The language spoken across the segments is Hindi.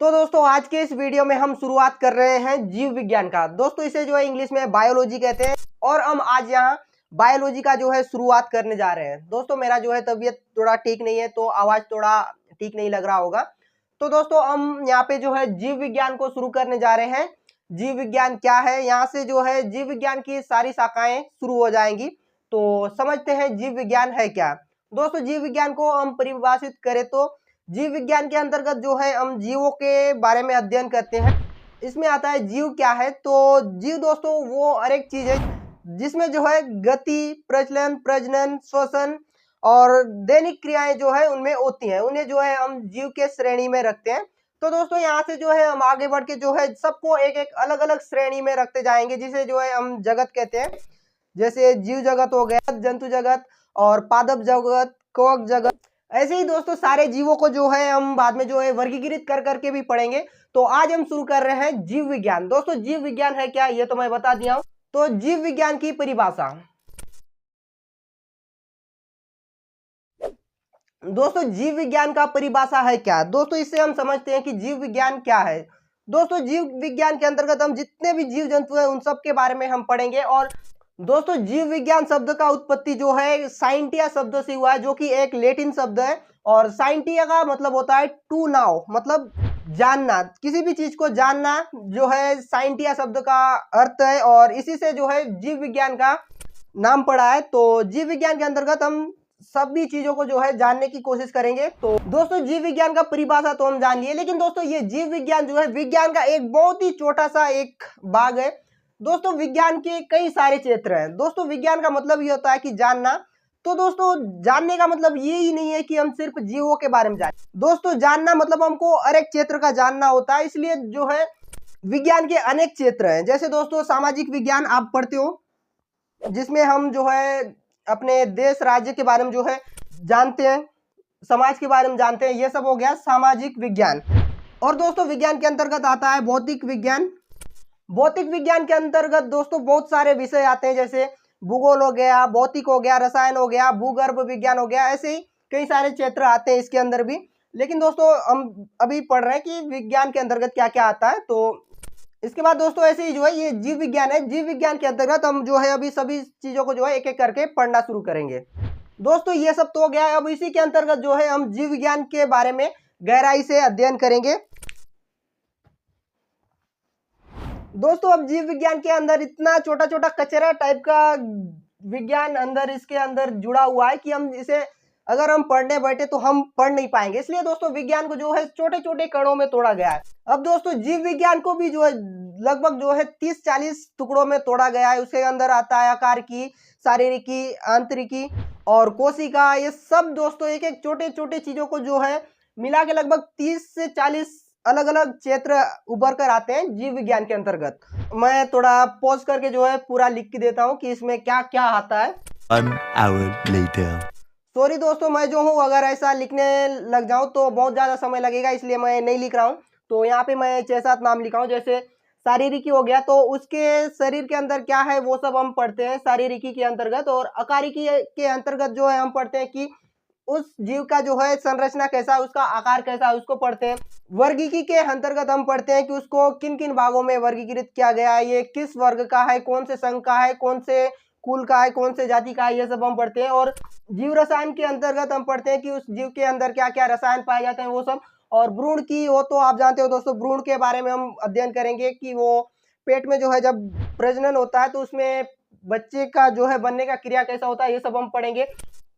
तो दोस्तों आज के इस वीडियो में हम शुरुआत कर रहे हैं जीव विज्ञान का। दोस्तों इसे जो है इंग्लिश में बायोलॉजी कहते हैं और हम आज यहाँ बायोलॉजी का जो है शुरुआत करने जा रहे हैं। दोस्तों मेरा जो है तबीयत थोड़ा ठीक नहीं है तो आवाज थोड़ा ठीक नहीं लग रहा होगा। तो दोस्तों हम यहाँ पे जो है जीव विज्ञान को शुरू करने जा रहे हैं। जीव विज्ञान क्या है, यहाँ से जो है जीव विज्ञान की सारी शाखाएं शुरू हो जाएंगी। तो समझते हैं जीव विज्ञान है क्या। दोस्तों जीव विज्ञान को हम परिभाषित करें तो जीव विज्ञान के अंतर्गत जो है हम जीवों के बारे में अध्ययन करते हैं। इसमें आता है जीव क्या है। तो जीव दोस्तों वो हर एक चीज है जिसमें जो है गति, प्रचलन, प्रजनन, श्वसन और दैनिक क्रियाएं जो है उनमें होती हैं, उन्हें जो है हम जीव के श्रेणी में रखते हैं। तो दोस्तों यहाँ से जो है हम आगे बढ़ के जो है सबको एक एक अलग अलग श्रेणी में रखते जाएंगे, जिसे जो है हम जगत कहते हैं। जैसे जीव जगत हो गया, जंतु जगत और पादप जगत, कवक जगत। ऐसे ही दोस्तों सारे जीवों को जो है हम बाद में जो है वर्गीकृत कर करके भी पढ़ेंगे। तो आज हम शुरू कर रहे हैं जीव विज्ञान। दोस्तों जीव विज्ञान है क्या ये तो मैं बता दिया हूं। तो जीव विज्ञान की परिभाषा, दोस्तों जीव विज्ञान का परिभाषा है क्या। दोस्तों इससे हम समझते हैं कि जीव विज्ञान क्या है। दोस्तों जीव विज्ञान के अंतर्गत हम जितने भी जीव जंतु हैं उन सब के बारे में हम पढ़ेंगे। और दोस्तों जीव विज्ञान शब्द का उत्पत्ति जो है साइंटिया शब्द से हुआ है, जो कि एक लैटिन शब्द है। और साइंटिया का मतलब होता है टू नाउ, मतलब जानना, किसी भी चीज को जानना जो है साइंटिया शब्द का अर्थ है। और इसी से जो है जीव विज्ञान का नाम पड़ा है। तो जीव विज्ञान के अंतर्गत हम सभी चीजों को जो है जानने की कोशिश करेंगे। तो दोस्तों जीव विज्ञान का परिभाषा तो हम जान लिए, लेकिन दोस्तों ये जीव विज्ञान जो है विज्ञान का एक बहुत ही छोटा सा एक भाग है। दोस्तों विज्ञान के कई सारे क्षेत्र हैं। दोस्तों विज्ञान का मतलब ये होता है कि जानना। तो दोस्तों जानने का मतलब ये ही नहीं है कि हम सिर्फ जीवों के बारे में जाने। दोस्तों जानना मतलब हमको हर एक क्षेत्र का जानना होता है। इसलिए जो है विज्ञान के अनेक क्षेत्र हैं। जैसे दोस्तों सामाजिक विज्ञान आप पढ़ते हो, जिसमें हम जो है अपने देश राज्य के बारे में जो है जानते हैं, समाज के बारे में जानते हैं। ये सब हो गया सामाजिक विज्ञान। और दोस्तों विज्ञान के अंतर्गत आता है भौतिक विज्ञान। भौतिक विज्ञान के अंतर्गत दोस्तों बहुत सारे विषय आते हैं, जैसे भूगोल हो गया, भौतिक हो गया, रसायन हो गया, भूगर्भ विज्ञान हो गया। ऐसे ही कई सारे क्षेत्र आते हैं इसके अंदर भी। लेकिन दोस्तों हम अभी पढ़ रहे हैं कि विज्ञान के अंतर्गत क्या क्या आता है। तो इसके बाद दोस्तों ऐसे ही जो है ये जीव विज्ञान है। जीव विज्ञान के अंतर्गत हम जो है अभी सभी चीजों को जो है एक एक करके पढ़ना शुरू करेंगे। दोस्तों ये सब तो हो गया है। अब इसी के अंतर्गत जो है हम जीव विज्ञान के बारे में गहराई से अध्ययन करेंगे। दोस्तों अब जीव विज्ञान के अंदर इतना छोटा छोटा कचरा टाइप का विज्ञान अंदर इसके अंदर जुड़ा हुआ है कि हम इसे अगर हम पढ़ने बैठे तो हम पढ़ नहीं पाएंगे। इसलिए दोस्तों विज्ञान को जो है छोटे छोटे कणों में तोड़ा गया है। अब दोस्तों जीव विज्ञान को भी जो है लगभग जो है 30-40 टुकड़ों में तोड़ा गया है। उसके अंदर आता है आकार की, शारीरिकी, आंतरिकी और कोशिका। ये सब दोस्तों एक एक छोटे छोटे चीजों को जो है मिला के लगभग 30 से 40 अलग अलग क्षेत्र उभर कर आते हैं जीव विज्ञान के अंतर्गत। मैं थोड़ा पॉज करके जो है पूरा लिख के देता हूँ कि इसमें क्या क्या आता है। 1 hour later. सॉरी दोस्तों, मैं जो हूँ अगर ऐसा लिखने लग जाऊं तो बहुत ज़्यादा समय लगेगा, इसलिए मैं नहीं लिख रहा हूँ। तो यहाँ पे मैं 6-7 नाम लिखा हूँ। जैसे शारीरिकी हो गया, तो उसके शरीर के अंदर क्या है वो सब हम पढ़ते हैं शारीरिकी के अंतर्गत। और अकारिकी के अंतर्गत जो है हम पढ़ते हैं कि उस जीव का जो है संरचना कैसा है, उसका आकार कैसा है, उसको पढ़ते हैं। वर्गीकी के अंतर्गत हम पढ़ते हैं कि उसको किन किन भागों में वर्गीकृत किया गया है, ये किस वर्ग का है, कौन से संघ का है, कौन से कुल का है, कौन से जाति का है, ये सब हम पढ़ते हैं। और जीव रसायन के अंतर्गत हम पढ़ते हैं कि उस जीव के अंदर क्या क्या रसायन पाए जाते हैं वो सब। और भ्रूण की हो तो आप जानते हो दोस्तों, भ्रूण के बारे में हम अध्ययन करेंगे कि वो पेट में जो है जब प्रजनन होता है तो उसमें बच्चे का जो है बनने का क्रिया कैसा होता है, ये सब हम पढ़ेंगे।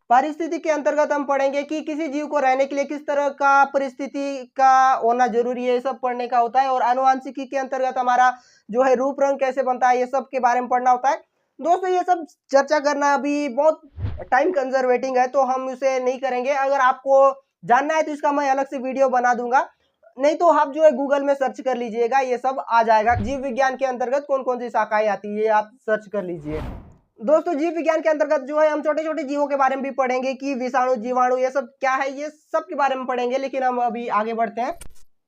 परिस्थिति के अंतर्गत हम पढ़ेंगे कि किसी जीव को रहने के लिए किस तरह का परिस्थिति का होना जरूरी है, ये सब पढ़ने का होता है। और आनुवांशिकी के अंतर्गत हमारा जो है रूप रंग कैसे बनता है, ये सब के बारे में पढ़ना होता है। दोस्तों ये सब चर्चा करना अभी बहुत टाइम कंजर्वेटिंग है, तो हम उसे नहीं करेंगे। अगर आपको जानना है तो इसका मैं अलग से वीडियो बना दूंगा, नहीं तो आप जो है गूगल में सर्च कर लीजिएगा, ये सब आ जाएगा। जीव विज्ञान के अंतर्गत कौन कौन सी शाखाएं आती है आप सर्च कर लीजिए। दोस्तों जीव विज्ञान के अंतर्गत जो है हम छोटे छोटे जीवों के बारे में भी पढ़ेंगे कि विषाणु, जीवाणु, ये सब क्या है, ये सब के बारे में पढ़ेंगे। लेकिन हम अभी आगे बढ़ते हैं।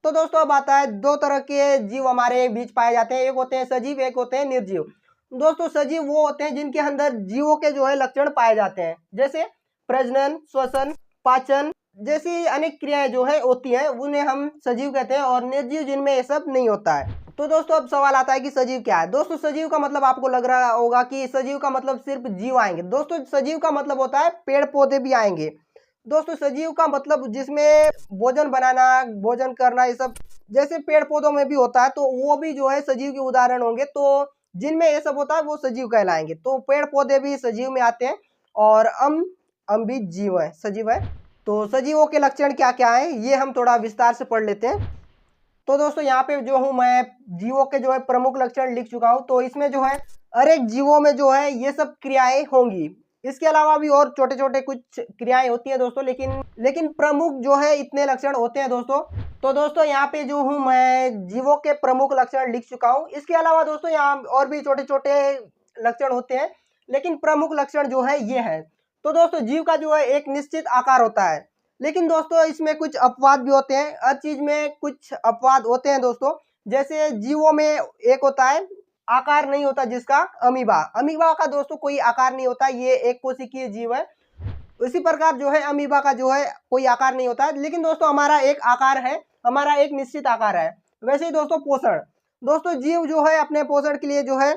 तो दोस्तों अब आता है 2 तरह के जीव हमारे बीच पाए जाते हैं। एक होते हैं सजीव, एक होते हैं निर्जीव। दोस्तों सजीव वो होते हैं जिनके अंदर जीवों के जो है लक्षण पाए जाते हैं, जैसे प्रजनन, श्वसन, पाचन, जैसी अनेक क्रियाएं जो है होती हैं उन्हें हम सजीव कहते हैं, और निर्जीव जिनमें ये सब नहीं होता है। तो दोस्तों अब सवाल आता है कि सजीव क्या है। दोस्तों सजीव का मतलब आपको लग रहा होगा कि सजीव का मतलब सिर्फ जीव आएंगे। दोस्तों सजीव का मतलब होता है पेड़ पौधे भी आएंगे। दोस्तों सजीव का मतलब जिसमें भोजन बनाना, भोजन करना, ये सब जैसे पेड़ पौधों में भी होता है, तो वो भी जो है सजीव के उदाहरण होंगे। तो जिनमें ये सब होता है वो सजीव कहलाएंगे। तो पेड़ पौधे भी सजीव में आते हैं, और हम भी जीव है, सजीव है। तो सजीवों के लक्षण क्या क्या है ये हम थोड़ा विस्तार से पढ़ लेते हैं। तो दोस्तों यहाँ पे जो हूँ मैं जीवों के जो है प्रमुख लक्षण लिख चुका हूँ। तो इसमें जो है हर एक जीवों में जो है ये सब क्रियाएं होंगी। इसके अलावा भी और छोटे छोटे कुछ क्रियाएं होती है दोस्तों, लेकिन प्रमुख जो है इतने लक्षण होते हैं दोस्तों। तो दोस्तों यहाँ पे जो हूँ मैं जीवों के प्रमुख लक्षण लिख चुका हूँ। इसके अलावा दोस्तों यहाँ और भी छोटे छोटे लक्षण होते हैं, लेकिन प्रमुख लक्षण जो है ये है। तो दोस्तों जीव का जो है एक निश्चित आकार होता है, लेकिन दोस्तों इसमें कुछ अपवाद भी होते हैं। हर चीज में कुछ अपवाद होते हैं दोस्तों। जैसे जीवों में एक होता है आकार नहीं होता जिसका अमीबा। अमीबा का दोस्तों कोई आकार नहीं होता, ये एक कोशिकीय जीव है। उसी प्रकार जो है अमीबा का जो है कोई आकार नहीं होता है, लेकिन दोस्तों हमारा एक आकार है, हमारा एक निश्चित आकार है। वैसे ही दोस्तों पोषण, दोस्तों जीव जो है अपने पोषण के लिए जो है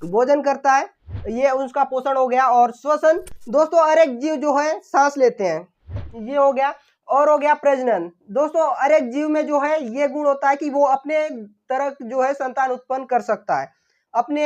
भोजन करता है, ये उसका पोषण हो गया। और श्वसन, दोस्तों हर एक जीव जो है सांस लेते हैं, ये हो गया। और हो गया प्रजनन, दोस्तों हर एक जीव में जो है ये गुण होता है कि वो अपने तरह जो है संतान उत्पन्न कर सकता है। अपने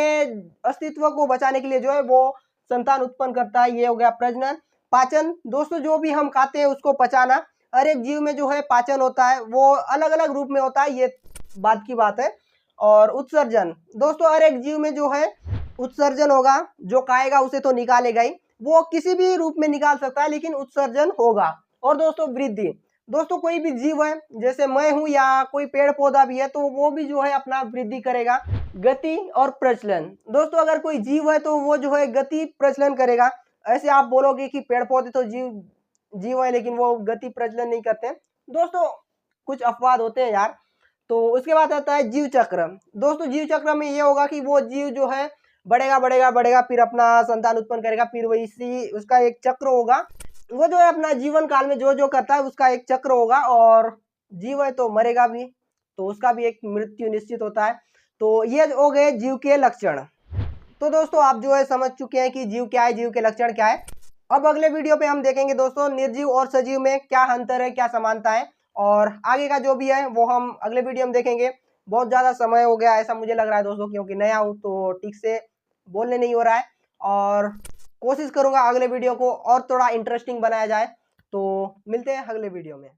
अस्तित्व को बचाने के लिए जो है वो संतान उत्पन्न करता है, ये हो गया प्रजनन। पाचन, दोस्तों जो भी हम खाते हैं उसको पचाना, हर एक जीव में जो है पाचन होता है, वो अलग अलग रूप में होता है, ये बात की बात है। और उत्सर्जन, दोस्तों हर एक जीव में जो है उत्सर्जन होगा, जो खाएगा उसे तो निकालेगा ही, वो किसी भी रूप में निकाल सकता है, लेकिन उत्सर्जन होगा। और दोस्तों वृद्धि, दोस्तों कोई भी जीव है, जैसे मैं हूं या कोई पेड़ पौधा भी है, तो वो भी जो है अपना वृद्धि करेगा। गति और प्रचलन, दोस्तों अगर कोई जीव है तो वो जो है गति प्रचलन करेगा। ऐसे आप बोलोगे कि पेड़ पौधे तो जीव है लेकिन वो गति प्रचलन नहीं करते। दोस्तों कुछ अपवाद होते हैं यार। तो उसके बाद आता है जीव चक्र। दोस्तों जीव चक्र में ये होगा कि वो जीव जो है बढ़ेगा बढ़ेगा बढ़ेगा, फिर अपना संतान उत्पन्न करेगा, फिर वही इसी उसका एक चक्र होगा। वो जो है अपना जीवन काल में जो जो करता है उसका एक चक्र होगा। और जीव है तो मरेगा भी, तो उसका भी एक मृत्यु निश्चित होता है। तो ये हो गए जीव के लक्षण। तो दोस्तों आप जो है समझ चुके हैं कि जीव क्या है, जीव के लक्षण क्या है। अब अगले वीडियो पे हम देखेंगे दोस्तों निर्जीव और सजीव में क्या अंतर है, क्या समानता है, और आगे का जो भी है वो हम अगले वीडियो में देखेंगे। बहुत ज़्यादा समय हो गया ऐसा मुझे लग रहा है दोस्तों, क्योंकि नया हूँ तो ठीक से बोलने नहीं हो रहा है। और कोशिश करूँगा अगले वीडियो को और थोड़ा इंटरेस्टिंग बनाया जाए। तो मिलते हैं अगले वीडियो में।